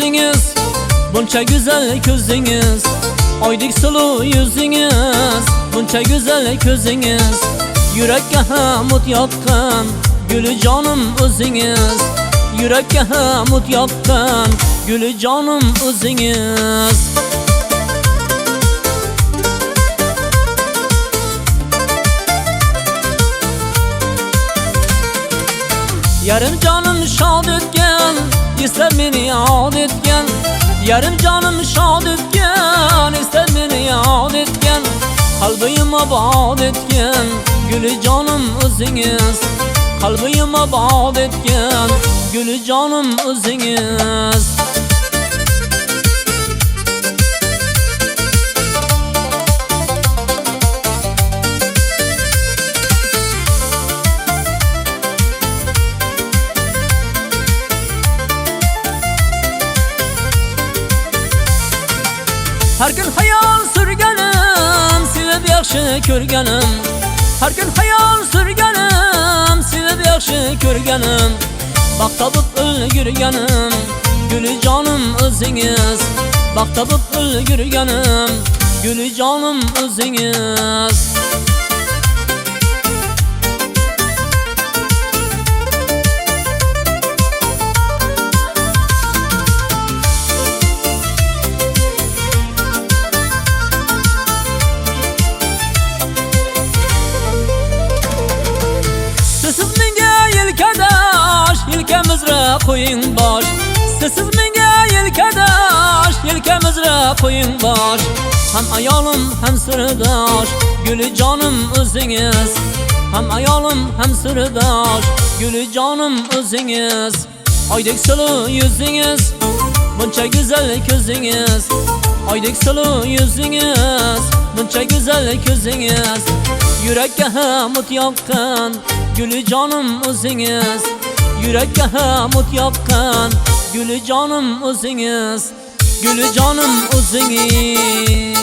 o'zingiz, buncha go'zal ko'zingiz, oydek suluv yuzingiz, buncha go'zal ko'zingiz, yurakka ham o't yoqqan guli jonim o'zingiz, yurakka ham o't yoqqan guli jonim o'zingiz. Yarim jonim shod etgan, eslab meni yod etgan, yarim jonim shod etgan, eslab meni yod etgan, qalbim obod etgan guli jonim o'zingiz, qalbim obod etgan guli jonim o'zingiz. Har kun hayol surganim, sevib yaxshi ko'rganim, har kun hayol surganim, sevib yaxshi ko'rganim, baxt topib ulgurganim guli jonim o'zingiz, baxt topib ulgurganim guli jonim o'zingiz. Siz menga yelkadash, yelkamizra qo'ying bosh. Siz menga yelkadash, yelkamizra qo'ying bosh. Ham ayolim, ham sirdosh, guli jonim o'zingiz. Ham ayolim, ham sirdosh, guli jonim o'zingiz. Oydek suluv yuzingiz, buncha go'zal ko'zingiz, oydek suluv yuzingiz, buncha go'zal ko'zingiz, yurakka ham o't yoqqan guli jonim o'zingiz, yurakka ham o't yoqqan guli jonim o'zingiz, guli jonim o'zingiz.